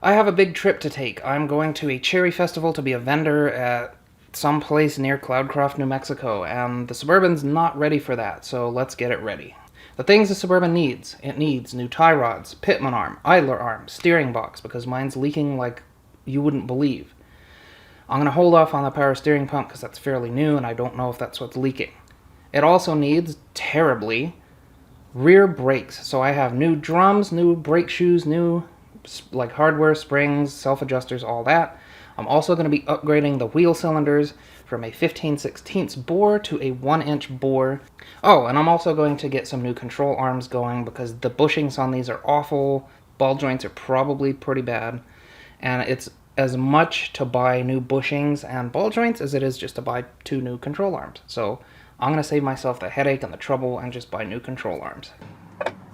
I have a big trip to take. I'm going to a cherry festival to be a vendor at some place near Cloudcroft, New Mexico, and the Suburban's not ready for that, so let's get it ready. The things the Suburban needs. It needs new tie rods, pitman arm, idler arm, steering box, because mine's leaking like you wouldn't believe. I'm going to hold off on the power steering pump because that's fairly new and I don't know if that's what's leaking. It also needs, terribly, rear brakes. So I have new drums, new brake shoes, new like hardware, springs, self-adjusters, all that. I'm also going to be upgrading the wheel cylinders from a 15/16 bore to a 1-inch bore. Oh, and I'm also going to get some new control arms going because the bushings on these are awful. Ball joints are probably pretty bad. And it's as much to buy new bushings and ball joints as it is just to buy 2 new control arms. So I'm going to save myself the headache and the trouble and just buy new control arms.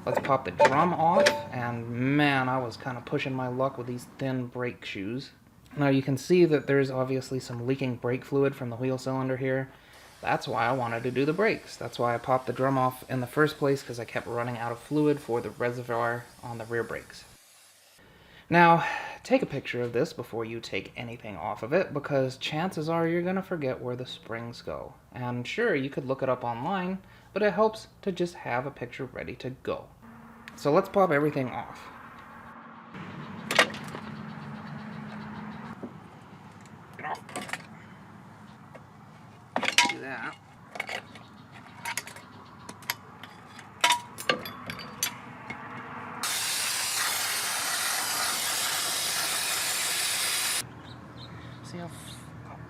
Let's pop the drum off, and man, I was kind of pushing my luck with these thin brake shoes. Now you can see that there's obviously some leaking brake fluid from the wheel cylinder here. That's why I wanted to do the brakes. That's why I popped the drum off in the first place, because I kept running out of fluid for the reservoir on the rear brakes. Now, take a picture of this before you take anything off of it, because chances are you're going to forget where the springs go. And sure, you could look it up online, but it helps to just have a picture ready to go. So let's pop everything off. Get off. Do that. See how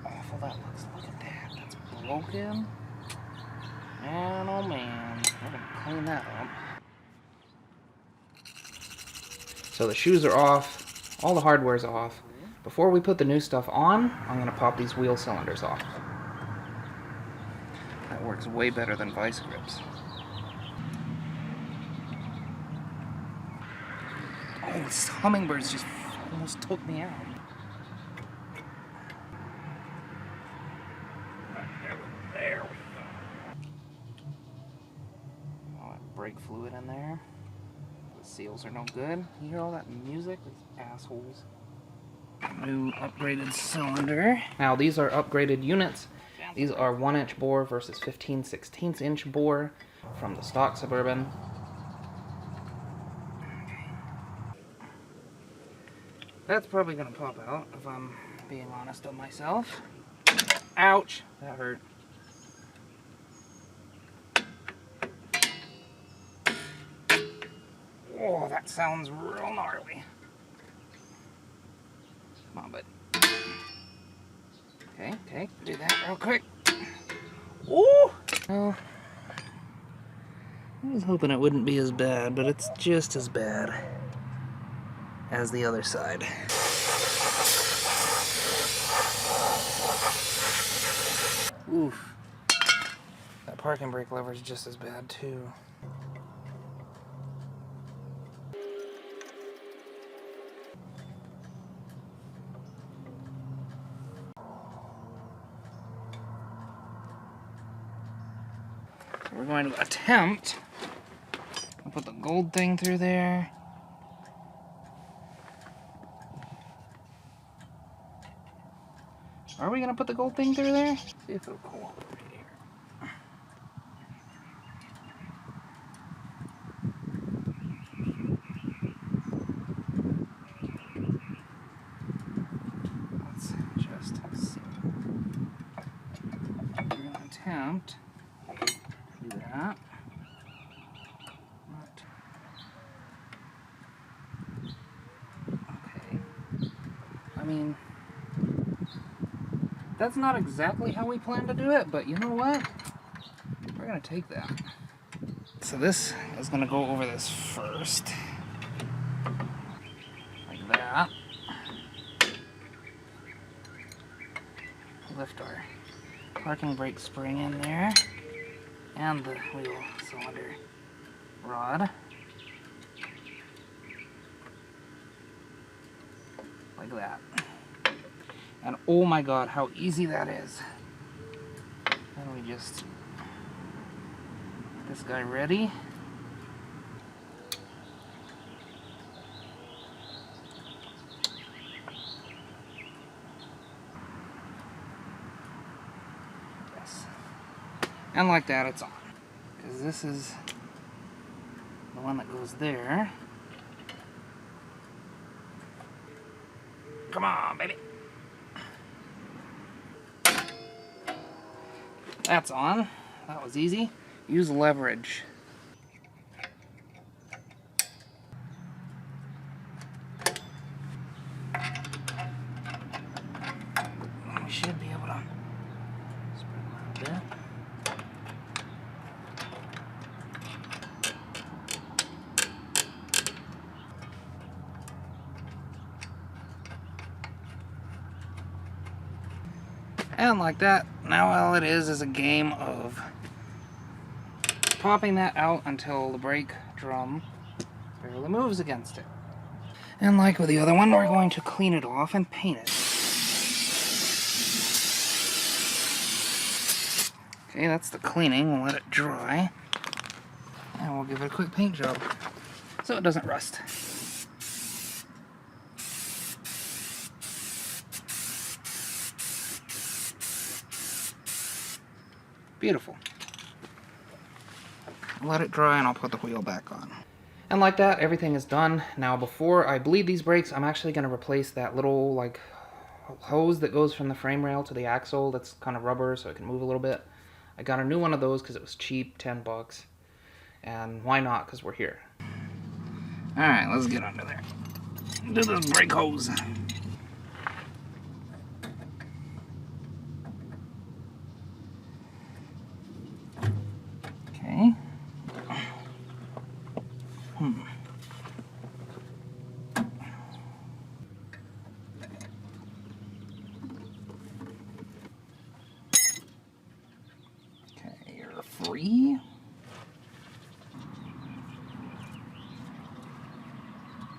awful that looks? Look at that. That's broken. Man, oh man. We're gonna clean that up. So the shoes are off. All the hardware's off. Before we put the new stuff on, I'm gonna pop these wheel cylinders off. That works way better than vice grips. Oh, this hummingbirds just almost took me out. There we go. All that brake fluid in there. The seals are no good. You hear all that music? These assholes. New upgraded cylinder. Now these are upgraded units. These are 1-inch bore versus 15/16 inch bore from the stock Suburban. That's probably gonna pop out if I'm being honest with myself. Ouch! That hurt. Oh, that sounds real gnarly. Come on, bud. Okay, do that real quick. Ooh! Well, I was hoping it wouldn't be as bad, but it's just as bad as the other side. Oof. That parking brake lever is just as bad, too. We're going to attempt to put the gold thing through there. Are we going to put the gold thing through there? See if it'll cooperate here. Let's just see. We're going to attempt to do that. Okay. I mean, that's not exactly how we plan to do it, but you know what? We're going to take that. So this is going to go over this first. Like that. Lift our parking brake spring in there. And the wheel cylinder rod. Like that. And oh my god, how easy that is. Then we just get this guy ready. And like that, it's on. Because this is the one that goes there. Come on, baby. That's on. That was easy. Use leverage. We should be able to spread a little bit. And like that, now all it is a game of popping that out until the brake drum barely moves against it. And like with the other one, we're going to clean it off and paint it. Okay, that's the cleaning. We'll let it dry. And we'll give it a quick paint job so it doesn't rust. Beautiful. Let it dry and I'll put the wheel back on. And like that, everything is done. Now before I bleed these brakes, I'm actually going to replace that little like hose that goes from the frame rail to the axle that's kind of rubber so it can move a little bit. I got a new one of those because it was cheap, 10 bucks. And why not? Because we're here. Alright, let's get under there. Do this brake hose. Okay. Okay, you're free.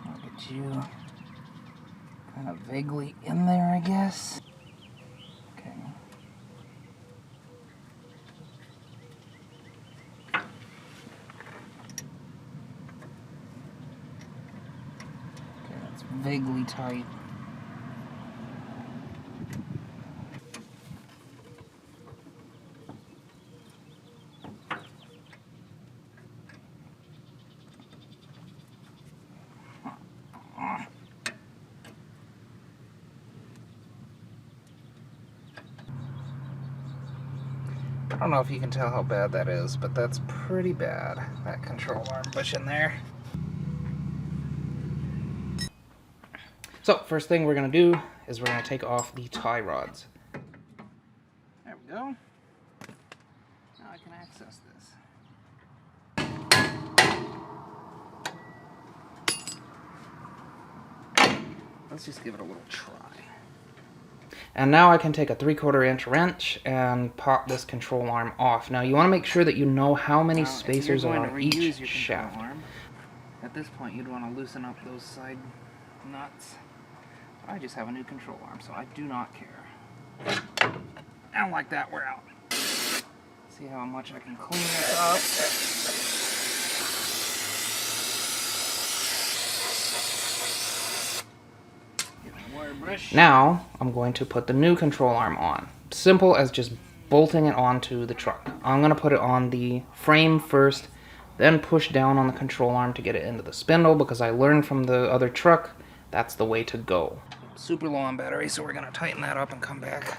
I'll get you kind of vaguely in there, I guess. Okay. That's vaguely tight. I don't know if you can tell how bad that is, but that's pretty bad, that control arm bush in there. So, first thing we're going to do is we're going to take off the tie rods. There we go. Now I can access this. Let's just give it a little try. And now I can take a 3/4 inch wrench and pop this control arm off. Now you want to make sure that you know how many spacers are on each shaft. Arm, at this point you'd want to loosen up those side nuts. I just have a new control arm, so I do not care. And like that, we're out. See how much I can clean this up. Now, I'm going to put the new control arm on. Simple as just bolting it onto the truck. I'm going to put it on the frame first, then push down on the control arm to get it into the spindle, because I learned from the other truck, that's the way to go. Super low on battery, so we're going to tighten that up and come back.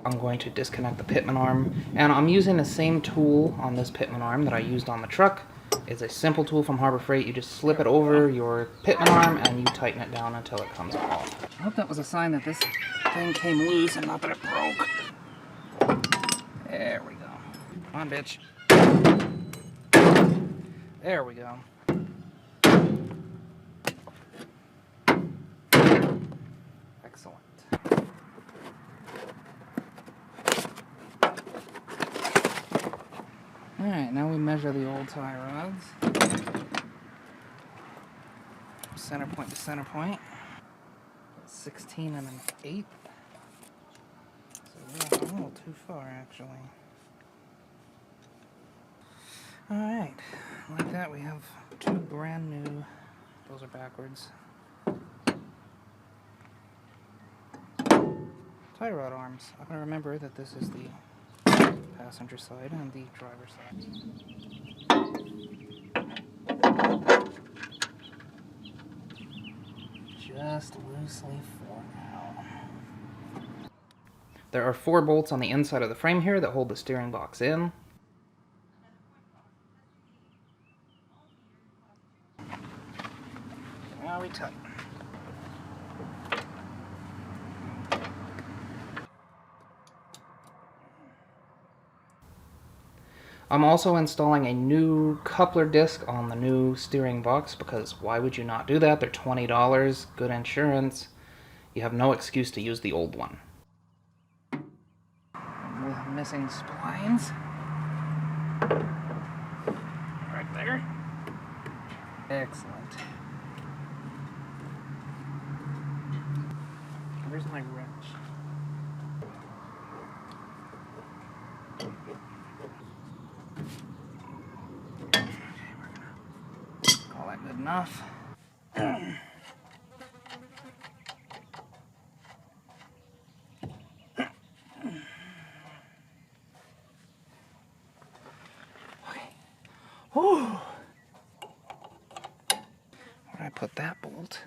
I'm going to disconnect the pitman arm, and I'm using the same tool on this pitman arm that I used on the truck. It's a simple tool from Harbor Freight. You just slip it over your pitman arm and you tighten it down until it comes off. I hope that was a sign that this thing came loose and not that it broke. There we go. Come on, bitch. There we go. Excellent. Alright, now we measure the old tie rods. Center point to center point. 16 and an 1/8. So we're a little too far, actually. Alright, like that we have two brand new, those are backwards, tie tie rod arms. I'm going to remember that this is the passenger side and the driver's side. Just loosely for now. There are 4 bolts on the inside of the frame here that hold the steering box in. Now we tighten. I'm also installing a new coupler disc on the new steering box because why would you not do that? They're $20, good insurance. You have no excuse to use the old one. With missing splines. Right there. Excellent. Where's my wrench? Call that good enough. Okay. Whew. Where'd I put that bolt?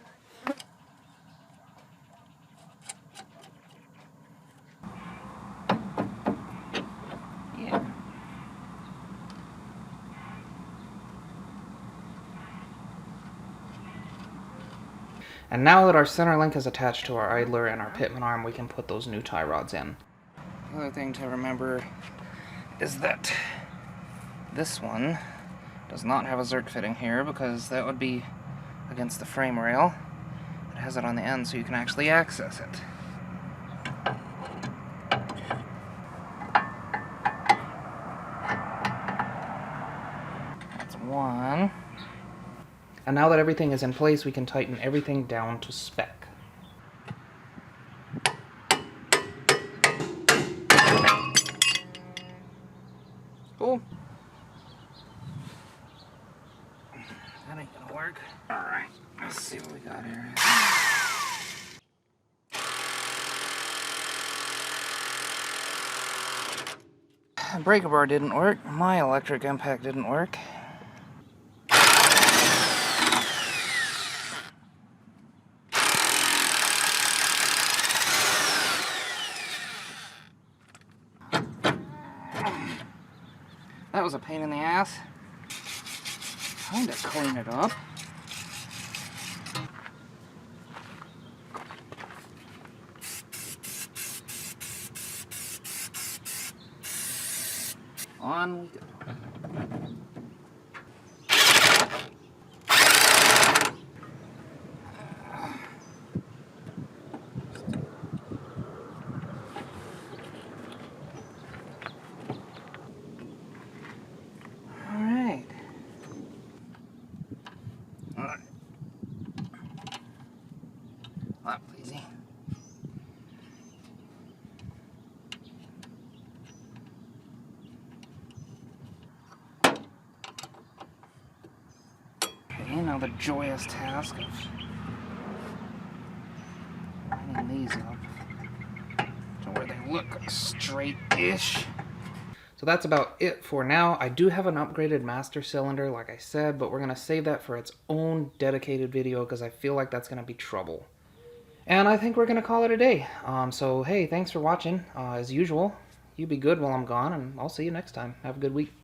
Yeah. And now that our center link is attached to our idler and our pitman arm, we can put those new tie rods in. The other thing to remember is that this one does not have a Zerk fitting here because that would be against the frame rail. It has it on the end so you can actually access it. That's one. And now that everything is in place, we can tighten everything down to spec. Cool. That ain't gonna work. Alright, let's see what we got here. Breaker bar didn't work. My electric impact didn't work. That was a pain in the ass. Trying to clean it up. On we go. That was easy. Okay, now the joyous task of lining these up to where they look straight-ish. So that's about it for now. I do have an upgraded master cylinder, like I said, but we're going to save that for its own dedicated video because I feel like that's going to be trouble. And I think we're going to call it a day. So, hey, thanks for watching. As usual, you be good while I'm gone, and I'll see you next time. Have a good week.